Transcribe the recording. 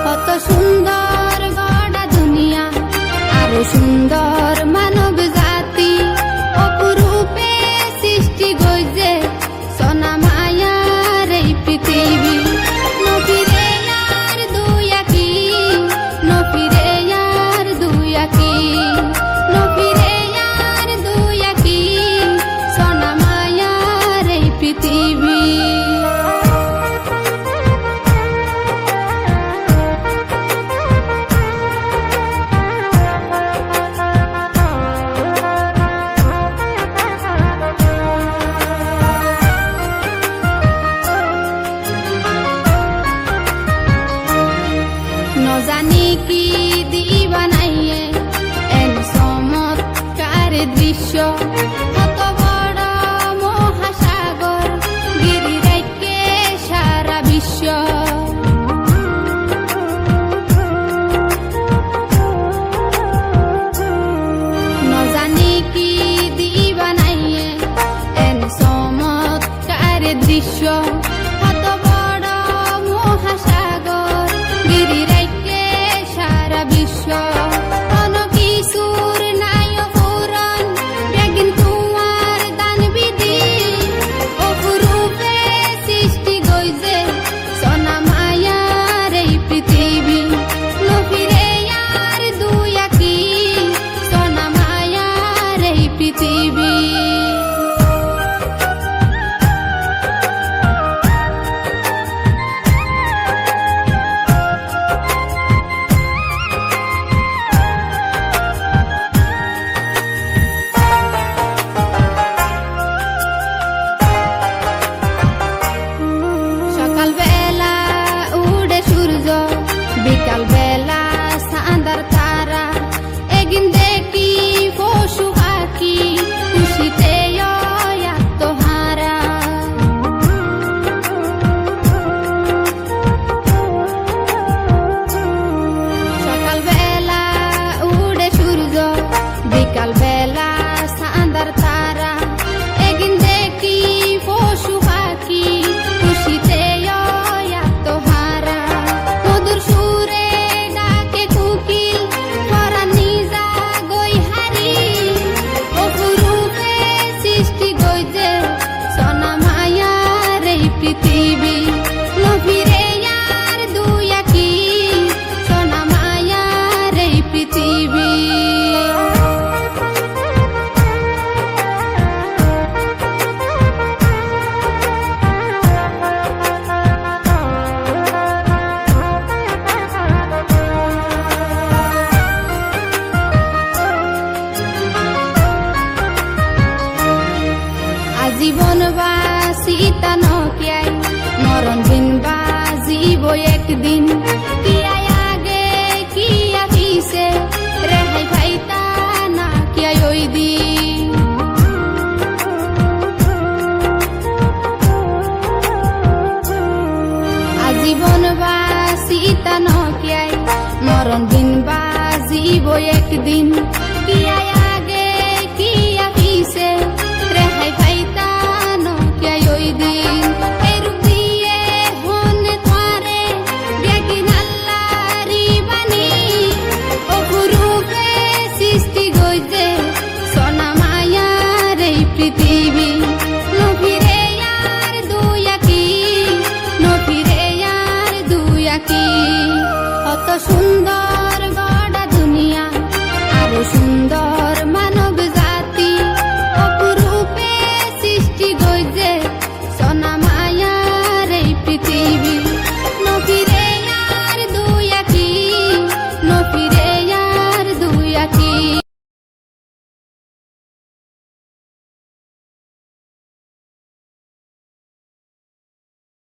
কত সুন্দর গড়া দুনিয়া, আরো সুন্দর মানব জাতি, অপরূপে সৃষ্টি গইছে সোনা মায়ার এই পৃথিবী। নফিরে আর দুই আঁকি, নফিরে আর দুই আঁকি, নফিরে আর দুই আঁকি, সোনা মায়ার এই পৃথিবী। জানি কি দিবানাইয়ে এন চমৎকার দৃশ্য, কত বড় মহাসাগর গিরি রাইকে সারা বিশ্ব। নজানি কি দিবানাইয়ে এন চমৎকার দৃশ্য, কত বড় মহাসাগর গিরি রাইকে সারা বিশ্ব। কোনো কিছুর নাই অপূরণ, বেগিন তোমার দান বিধি, অপরূপে সৃষ্টি গইছে সোনা মায়ার এই পৃথিবী। নফিরে আর দুই আঁকি, সোনা মায়ার এই পৃথিবী। সকালবেলা উড়ে সূর্য, বিকাল বেলা চাঁদার তারা, একদিন দেখি পশু পাখি খুশিতে আত্মহারা। সকালবেলা উড়ে সূর্য, বিকাল বেলা চাঁদার তারা, একদিন দেখি পশু পাখি খুশিতে আত্মহারা। মধুর সুরে ডাকে কুকিল, পরাণ নিজা গই হারি, অপরূপে সৃষ্টি গইছে সোনা মায়ার এই পৃথিবী। নফিরে আর দুই আঁকি, সোনা মায়ার এই পৃথিবী। আজীবন বাসিতা নকিয়াই, মরণ দিন বাজিব একদিন। কিয়াই আগে কিয়া পিছে, রেহাই পাইতা না কিয়াই ওই দিন। আজীবন বাসিতা নকিয়াই, মরণ দিন বাজিব একদিন। কিয়াই আগে কিয়া পিছে, রেহাই পাইতা না কিয়াই ওই দিন। এই রূপ দিয়ে হনে তোয়ারে বেগিন আল্লাহরি বাণী, অপরূপে সৃষ্টি গইছে সোনা মায়ার এই পৃথিবী। নফিরে আর দুই আঁকি, নফিরে আর দুই আঁকি, কত সুন্দর